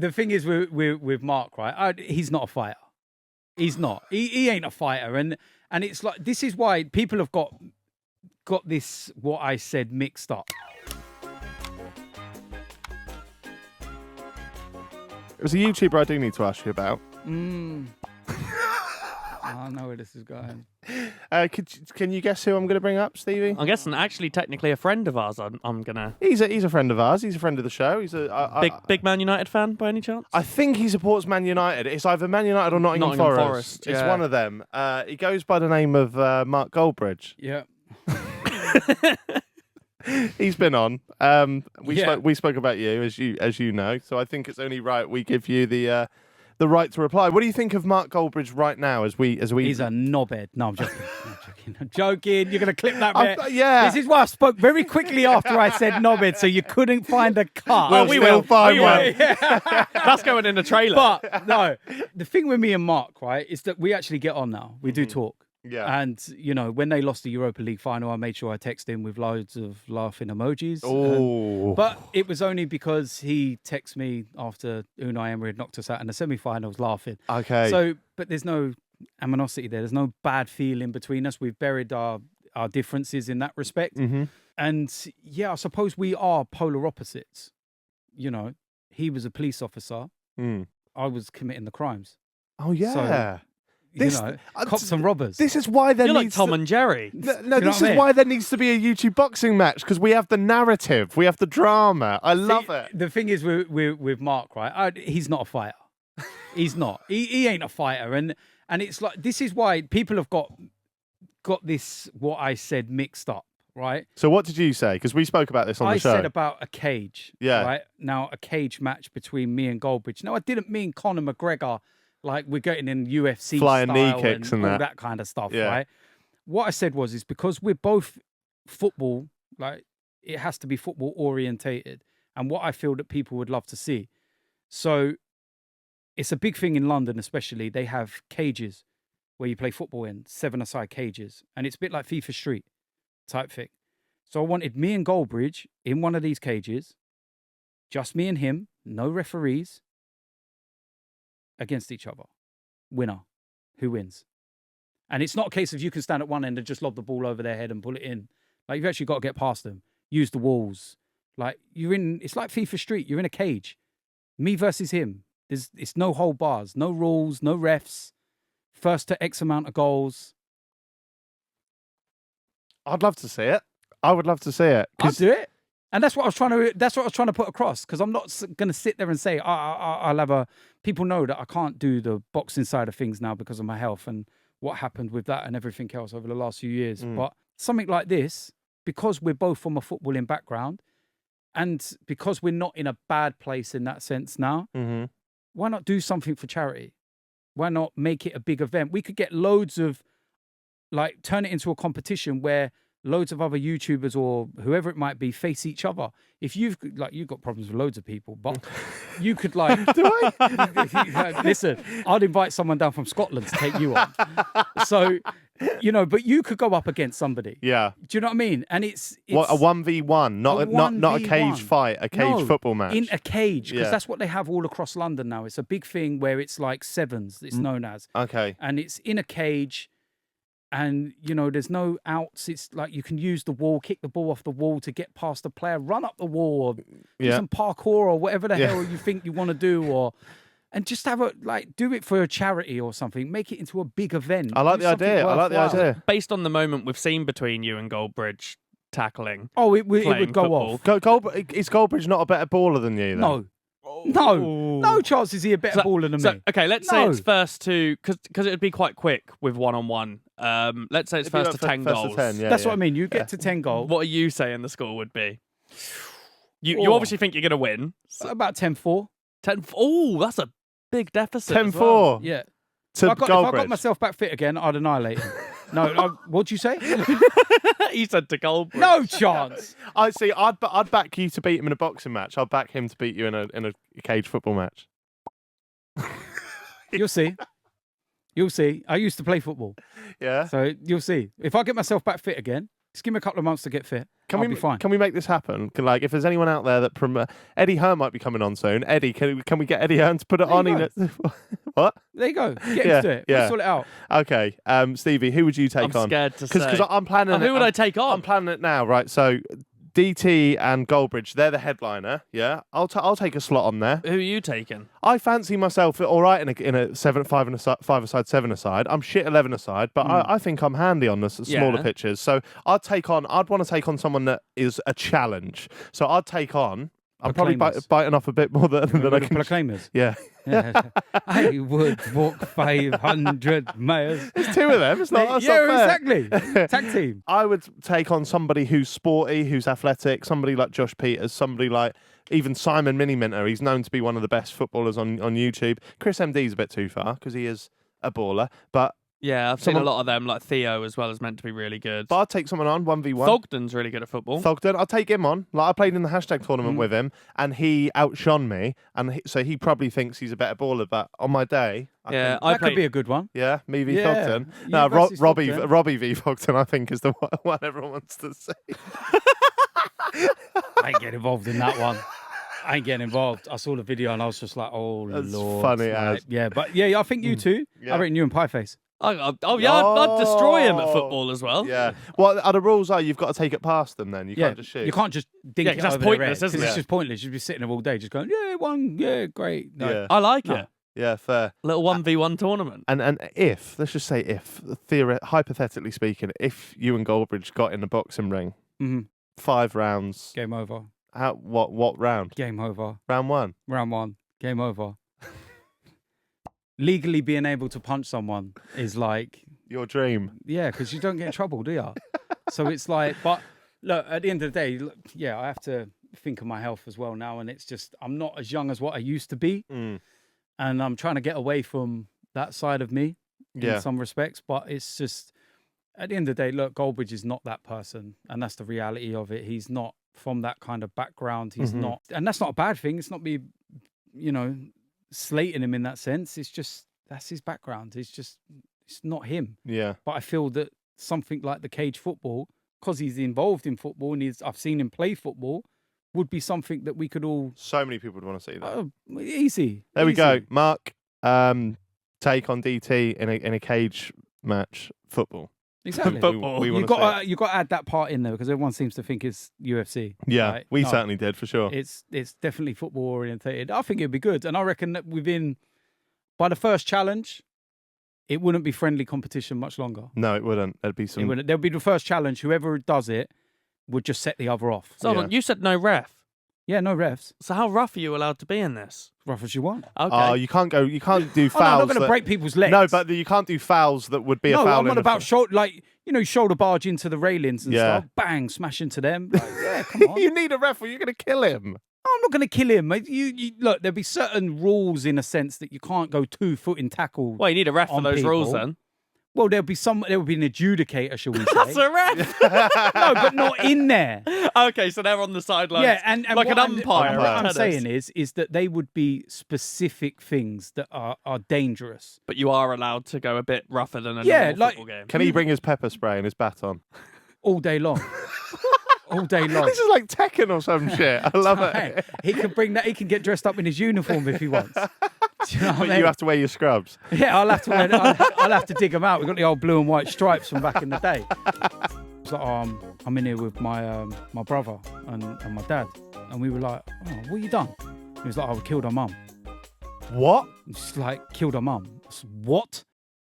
The thing is with Mark, right? He's not a fighter. He's not. He ain't a fighter, and it's like this is why people have got this what I said mixed up. There's a YouTuber I do need to ask you about. I know where this is going. Can you guess who I'm going to bring up, Stevie? I'm guessing actually technically a friend of ours. I'm gonna. He's a friend of ours. He's a friend of the show. He's a Big Man United fan by any chance? I think he supports Man United. It's either Man United or Nottingham Forest. It's one of them. He goes by the name of Mark Goldbridge. Yeah. He's been on. We spoke about you as you know. So I think it's only right we give you the right to reply. What do you think of Mark Goldbridge right now? As we He's a knobhead. No, I'm joking. I'm joking. You're going to clip that bit. Yeah. This is why I spoke very quickly after I said knobhead, so you couldn't find a cut. We will find one. That's going in the trailer. But no, the thing with me and Mark, right, is that we actually get on now. We do talk. Yeah. And, when they lost the Europa League final, I made sure I texted him with loads of laughing emojis. Oh. But it was only because he texted me after Unai Emery had knocked us out in the semi-finals laughing. Okay. So, but there's no animosity there. There's no bad feeling between us. We've buried our differences in that respect. Mm-hmm. And I suppose we are polar opposites. He was a police officer. I was committing the crimes. Oh, yeah. So, cops and robbers. This is why there You're needs like Tom and Jerry. No, this is why there needs to be a YouTube boxing match, because we have the narrative, we have the drama. I love it. The thing is with Mark, right? He's not a fighter. He's not. He ain't a fighter, and it's like this is why people have got this what I said mixed up, right? So what did you say? Because we spoke about this on the show. I said about a cage. Yeah. Right now, a cage match between me and Goldbridge. No, I didn't mean Conor McGregor. Like we're getting in UFC flying style knee kicks and all that kind of stuff, Yeah. right? What I said is because we're both football, like it has to be football orientated, and what I feel that people would love to see. So it's a big thing in London, especially. They have cages where you play football in 7-a-side cages, and it's a bit like FIFA Street type thing. So I wanted me and Goldbridge in one of these cages, just me and him, no referees. Against each other. Winner. Who wins? And it's not a case of you can stand at one end and just lob the ball over their head and pull it in. Like, you've actually got to get past them. Use the walls. Like, it's like FIFA Street. You're in a cage. Me versus him. It's no hold bars, no rules, no refs. First to X amount of goals. I'd love to see it. I would love to see it. I'll do it. And that's what I was trying to put across, because I'm not going to sit there and say I'll have a. People know that I can't do the boxing side of things now because of my health and what happened with that and everything else over the last few years. But something like this, because we're both from a footballing background, and because we're not in a bad place in that sense now, why not do something for charity? Why not make it a big event? We could get loads of, turn it into a competition where loads of other YouTubers or whoever it might be face each other. If you've got problems with loads of people, but you could do I? Listen, I'd invite someone down from Scotland to take you on. So, but you could go up against somebody. Yeah. Do you know what I mean? And it's what, a 1v1, not a cage 1v1. fight, a cage football match. In a cage, because that's what they have all across London now. It's a big thing where it's like sevens, it's known as. Okay. And it's in a cage. And, there's no outs. It's like you can use the wall, kick the ball off the wall to get past the player, run up the wall, or do some parkour or whatever the hell you think you want to do, and just have do it for a charity or something. Make it into a big event. I like the idea. Based on the moment we've seen between you and Goldbridge tackling. Oh, it would go football. off. Is Goldbridge not a better baller than you, then? No. No chance is he a better baller than me. Okay, let's say it's first to, because it would be quite quick with one-on-one. Let's say it's first to 10 goals. That's what I mean. You get to 10 goals. What are you saying the score would be? You obviously think you're going to win. So about 10-4. 10. Oh, that's a big deficit. 10-4. Well. Yeah. If I got myself back fit again, I'd annihilate him. No, what'd you say? He said to Goldbridge. No chance. I see. I'd back you to beat him in a boxing match. I'd back him to beat you in a cage football match. You'll see. You'll see. I used to play football. Yeah. So you'll see. If I get myself back fit again, Just give me a couple of months to get fit. Can I'll be fine. Can we make this happen? Like, if there's anyone out there that Eddie Hearn might be coming on soon. Eddie, can we get Eddie Hearn to put it on? What? There you go. Get him to do it. We'll sort it out. Okay, Stevie, who would you take on? I'm scared to say. Because I'm planning it. Who would I take on? I'm planning it now, right? So DT and Goldbridge, they're the headliner. Yeah, I'll take a slot on there. Who are you taking? I fancy myself all right in a 7-5 and a 5-a-side, 7-a-side. I'm shit 11-a-side, but I think I'm handy on the smaller pitches. So I'd want to take on someone that is a challenge. So I'd take on. I'm probably biting off a bit more than I can. Proclaimers. Yeah. I would walk 500 miles. There's two of them. It's not. That's not fair. Exactly. Tag team. I would take on somebody who's sporty, who's athletic, somebody like Josh Peters, somebody like even Simon Miniminter. He's known to be one of the best footballers on YouTube. Chris MD's a bit too far because he is a baller, but. Yeah, I've seen a lot of them, like Theo as well, is meant to be really good. But I'd take someone on, 1v1. Thogden's really good at football. Thogden, I'll take him on. Like, I played in the hashtag tournament with him, and he outshone me, and so he probably thinks he's a better baller, but on my day... That could be a good one. Yeah, me v Thogden. No, Robbie v Thogden, I think, is the one everyone wants to see. I ain't getting involved in that one. I ain't getting involved. I saw the video, and I was just like, oh, That's Lord. funny as. Yeah, but I think you two. I reckon you and Pieface. I'd destroy him at football as well. Yeah. Well, the rules are you've got to take it past them then. You can't just shoot. You can't just dink it that's over pointless, their head, isn't it? It's just pointless. You'd be sitting there all day just going, great. No. Yeah. I like it. Yeah, fair. Little 1v1 tournament. And if, let's just say hypothetically speaking, if you and Goldbridge got in a boxing ring, 5 rounds. Game over. What round? Game over. Round 1? Round 1. Game over. Legally being able to punch someone is like... Your dream. Yeah, because you don't get in trouble, do you? So it's like... But look, at the end of the day, I have to think of my health as well now. And it's just... I'm not as young as what I used to be. And I'm trying to get away from that side of me in some respects. But it's just... At the end of the day, look, Goldbridge is not that person. And that's the reality of it. He's not from that kind of background. He's not... And that's not a bad thing. It's not me, slating him in that sense. It's just that's his background. It's not him. Yeah. But I feel that something like the cage football, because he's involved in football and I've seen him play football, would be something that we could all. So many people would want to see that. Easy. There we go, Mark. Take on DT in a cage match football. Exactly. Football. You got to add that part in there because everyone seems to think it's UFC. Yeah, right? we certainly did for sure. It's definitely football orientated. I think it'd be good, and I reckon that by the first challenge, it wouldn't be friendly competition much longer. No, it wouldn't. There'd be some. There'll be the first challenge. Whoever does it would just set the other off. So hold on, you said no ref. Yeah, no refs. So how rough are you allowed to be in this? Rough as you want. Okay. Oh, you can't do fouls. I'm not going to break people's legs. No, but you can't do fouls that would be a foul. No, I'm on about shoulder barge into the railings and stuff. Bang, smash into them. Like, yeah, come on. You need a ref or you're going to kill him. I'm not going to kill him. You look, there'll be certain rules in a sense that you can't go 2-foot in tackle. Well, you need a ref for those rules then. Well, there will be an adjudicator, shall we say? That's a ref. No, but not in there. Okay, so they're on the sidelines. Yeah, and like an umpire. What I'm saying is that they would be specific things that are dangerous. But you are allowed to go a bit rougher than a normal football game. Can he bring his pepper spray and his baton? All day long. All day long. This is like Tekken or some shit. I love it. He can bring that. He can get dressed up in his uniform if he wants. Do you know what I mean? You have to wear your scrubs. Yeah, I'll have to I'll have to dig them out. We've got the old blue and white stripes from back in the day. It's like, I'm in here with my my brother and my dad, and we were like, oh, what you done? He was like, I killed our mum. What? Just like killed our mum. What?